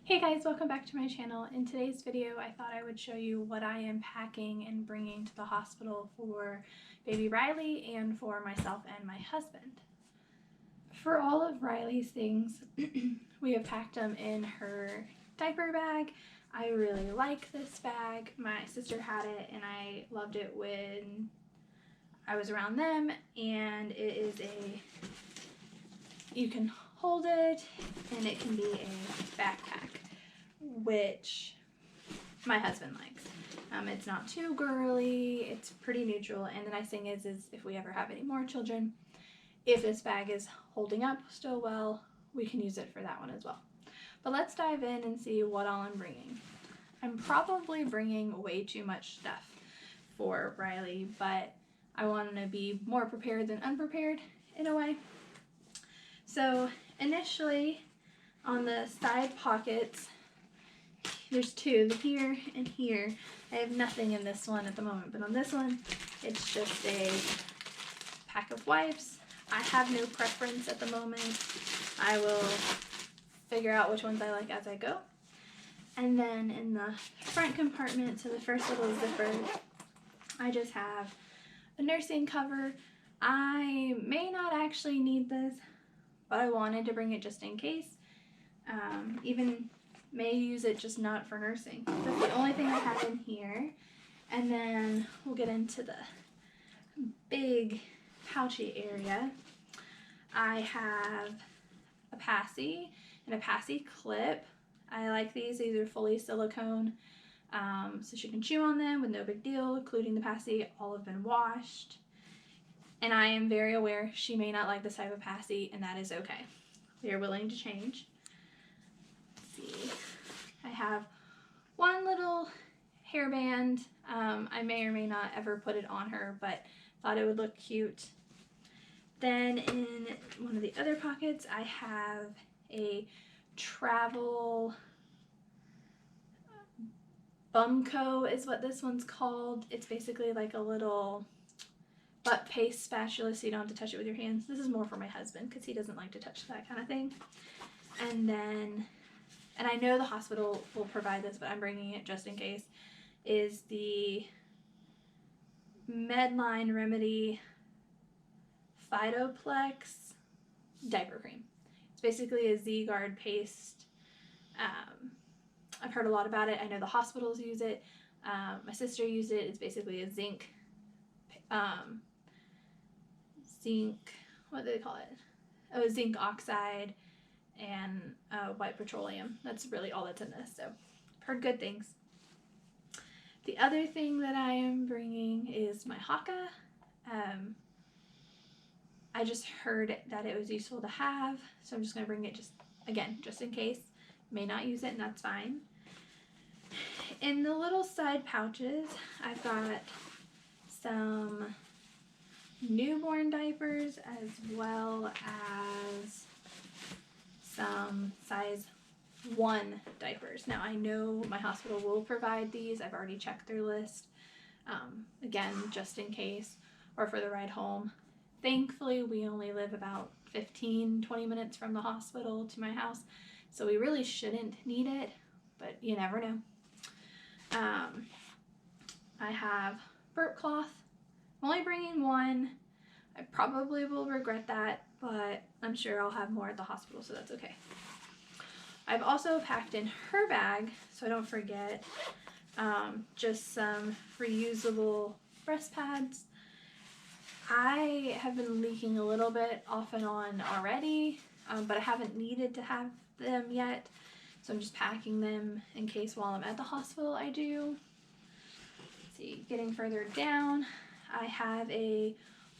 Hey guys, welcome back to my channel. In today's video, I thought I would show you what I am packing and bringing to the hospital for baby Riley and for myself and my husband. For all of Riley's things, we have packed them in her diaper bag. I really like this bag. My sister had it and I loved it when I was around them, and it is you can hold it and it can be a backpack, which my husband likes. It's not too girly, it's pretty neutral, and the nice thing is if we ever have any more children, if this bag is holding up still well, we can use it for that one as well. But let's dive in and see what all I'm bringing. I'm probably bringing way too much stuff for Riley, but I want to be more prepared than unprepared in a way. So initially, on the side pockets, there's two, here and here. I have nothing in this one at the moment, but on this one, it's just a pack of wipes. I have no preference at the moment. I will figure out which ones I like as I go. And then in the front compartment, so the first little zipper, I just have a nursing cover. I may not actually need this, but I wanted to bring it just in case. Even may use it just not for nursing. That's the only thing I have in here. And then we'll get into the big pouchy area. I have a passy and a passy clip. I like these. These are fully silicone, so she can chew on them with no big deal, including the passy. All have been washed. And I am very aware she may not like this type of passy, and that is okay. We are willing to change. Let's see. I have one little hairband. I may or may not ever put it on her, but thought it would look cute. Then in one of the other pockets, I have a travel Bumco is what this one's called. It's basically like a little butt paste spatula, so you don't have to touch it with your hands. This is more for my husband because he doesn't like to touch that kind of thing. And then, and I know the hospital will provide this, but I'm bringing it just in case, is the Medline Remedy Phytoplex diaper cream. It's basically a Z-Guard paste. I've heard a lot about it. I know the hospitals use it. My sister used it. It's basically a zinc, what do they call it? Oh, zinc oxide and white petroleum. That's really all that's in this. So I've heard good things. The other thing that I am bringing is my Haka. I just heard that it was useful to have, so I'm just going to bring it just in case. May not use it, and that's fine. In the little side pouches, I've got some newborn diapers as well as some size 1 diapers. Now I know my hospital will provide these. I've already checked their list. Again, just in case, or for the ride home. Thankfully, we only live about 15-20 minutes from the hospital to my house, so we really shouldn't need it, but you never know. I have burp cloth. I'm only bringing one. I probably will regret that, but I'm sure I'll have more at the hospital, so that's okay. I've also packed in her bag, so I don't forget, just some reusable breast pads. I have been leaking a little bit off and on already, but I haven't needed to have them yet, so I'm just packing them in case while I'm at the hospital I do. Let's see, getting further down, I have a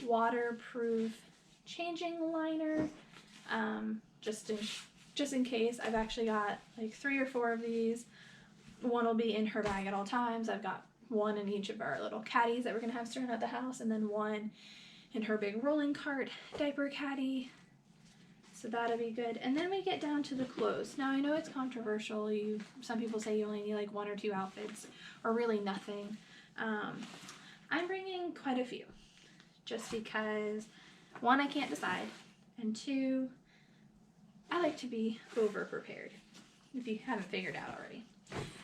waterproof changing liner, just in case. I've actually got like 3 or 4 of these. One will be in her bag at all times. I've got one in each of our little caddies that we're gonna have stored at the house, and then one in her big rolling cart diaper caddy. So that'll be good. And then we get down to the clothes. Now I know it's controversial. Some people say you only need like 1 or 2 outfits, or really nothing. I'm bringing quite a few, just because 1, I can't decide, and 2, I like to be over prepared. if you haven't figured out already.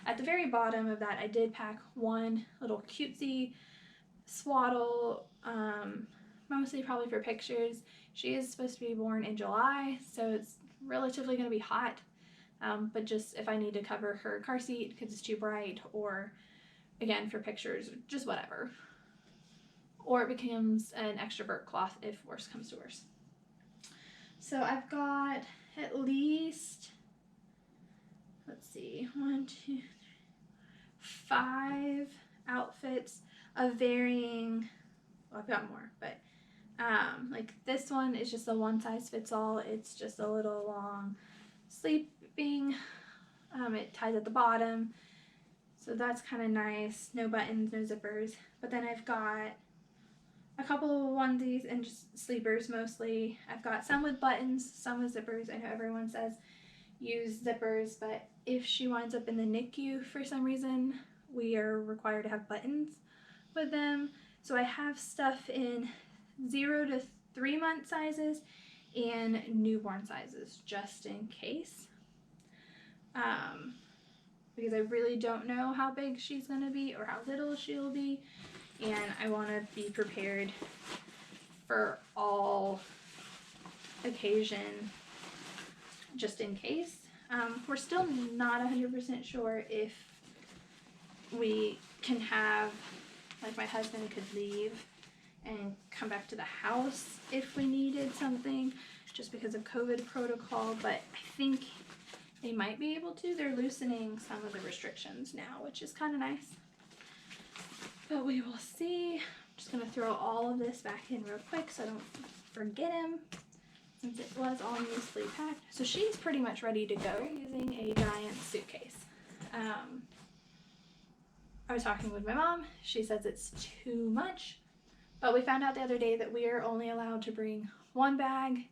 At the very bottom of that, I did pack one little cutesy swaddle, mostly probably for pictures. She is supposed to be born in July, so it's relatively going to be hot, but just if I need to cover her car seat because it's too bright, or again for pictures, just whatever. Or it becomes an extrovert cloth if worse comes to worse. So I've got at least, let's see, 1, 2, 3, 5 outfits of varying, well, I've got more, but like this one is just a one size fits all. It's just a little long sleeping. It ties at the bottom, so that's kind of nice. No buttons, no zippers. But then I've got a couple of onesies and just sleepers mostly. I've got some with buttons, some with zippers. I know everyone says use zippers, but if she winds up in the NICU for some reason, we are required to have buttons with them. So I have stuff in 0 to 3 month sizes and newborn sizes just in case. Because I really don't know how big she's going to be or how little she'll be, and I want to be prepared for all occasion just in case. We're still not 100% sure if we can have, like my husband could leave and come back to the house if we needed something, just because of COVID protocol, but I think they might be able to. They're loosening some of the restrictions now, which is kind of nice. But we will see. I'm just going to throw all of this back in real quick so I don't forget him, since it was all loosely packed. So she's pretty much ready to go using a giant suitcase. I was talking with my mom. She says it's too much, but we found out the other day that we are only allowed to bring one bag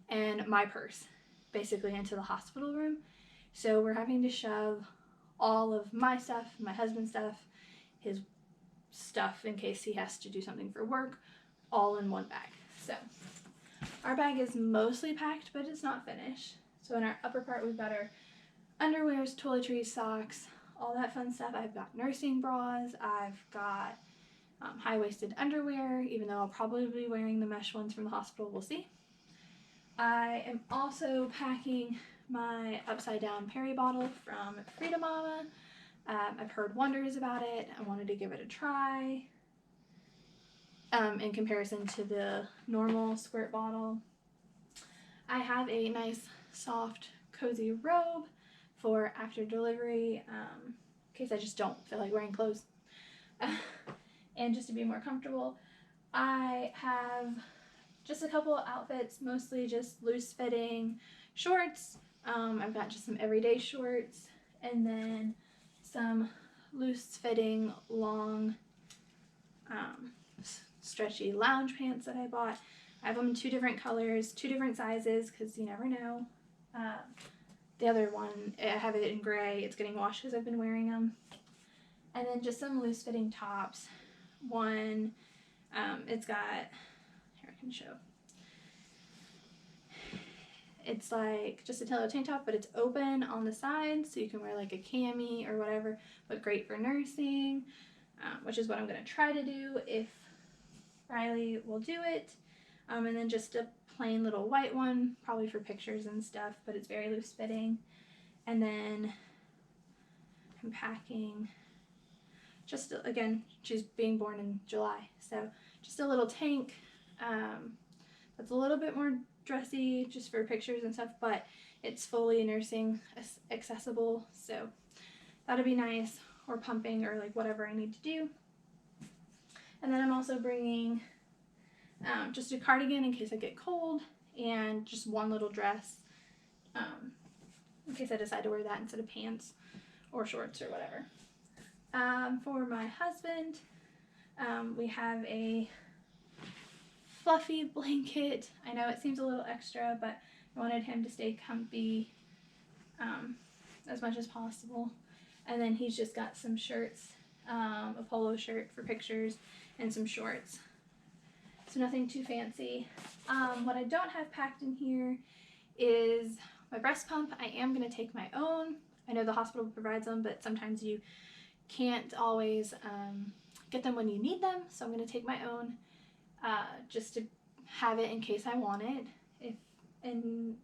and my purse basically into the hospital room. So we're having to shove all of my stuff, my husband's stuff, his stuff in case he has to do something for work, all in one bag. So our bag is mostly packed, but it's not finished. So in our upper part, we've got our underwears, toiletries, socks, all that fun stuff. I've got nursing bras. I've got high-waisted underwear, even though I'll probably be wearing the mesh ones from the hospital. We'll see. I am also packing my upside-down Perry bottle from Frida Mama. I've heard wonders about it. I wanted to give it a try in comparison to the normal squirt bottle. I have a nice, soft, cozy robe for after delivery, in case I just don't feel like wearing clothes. And just to be more comfortable, I have just a couple of outfits, mostly just loose fitting shorts. I've got just some everyday shorts, and then some loose fitting long stretchy lounge pants that I bought. I have them in 2 different colors, 2 different sizes, because you never know. The other one, I have it in gray. It's getting washed because I've been wearing them. And then just some loose fitting tops. One, it's got, here I can show. It's like just a tailor tank top, but it's open on the sides, so you can wear like a cami or whatever, but great for nursing, which is what I'm going to try to do if Riley will do it. And then just a plain little white one, probably for pictures and stuff, but it's very loose fitting. And then I'm packing just, again, she's being born in July, so just a little tank that's a little bit more dressy just for pictures and stuff, but it's fully nursing accessible, so that'll be nice, or pumping, or like whatever I need to do. And then I'm also bringing just a cardigan in case I get cold, and just one little dress in case I decide to wear that instead of pants or shorts or whatever. For my husband, we have a fluffy blanket. I know it seems a little extra, but I wanted him to stay comfy as much as possible. And then he's just got some shirts, a polo shirt for pictures, and some shorts. So nothing too fancy. What I don't have packed in here is My breast pump, I am going to take my own. I know the hospital provides them, but sometimes you can't always get them when you need them. So I'm going to take my own just to have it in case I want it. And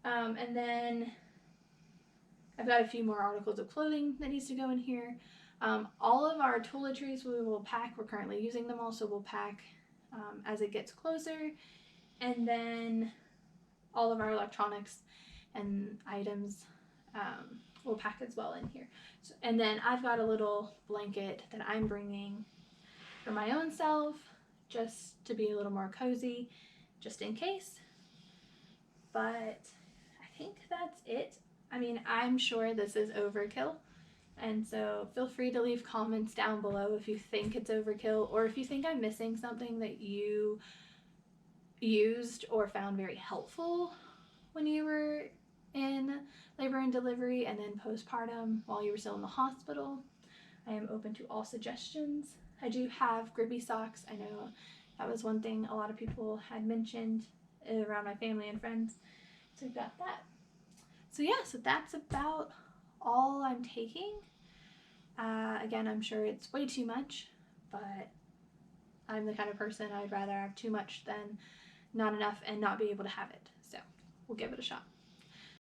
then I've got a few more articles of clothing that needs to go in here. All of our toiletries we will pack. We're currently using them all, so we'll pack as it gets closer. And then all of our electronics and items we'll pack as well in here. So, and then I've got a little blanket that I'm bringing for my own self, just to be a little more cozy, just in case. But I think that's it. I mean, I'm sure this is overkill, and so feel free to leave comments down below if you think it's overkill, or if you think I'm missing something that you used or found very helpful when you were in labor and delivery and then postpartum while you were still in the hospital. I am open to all suggestions. I do have gribby socks. I know that was one thing a lot of people had mentioned around my family and friends. So we've got that. So yeah, so that's about all I'm taking. Again, I'm sure it's way too much, but I'm the kind of person I'd rather have too much than not enough and not be able to have it. So we'll give it a shot.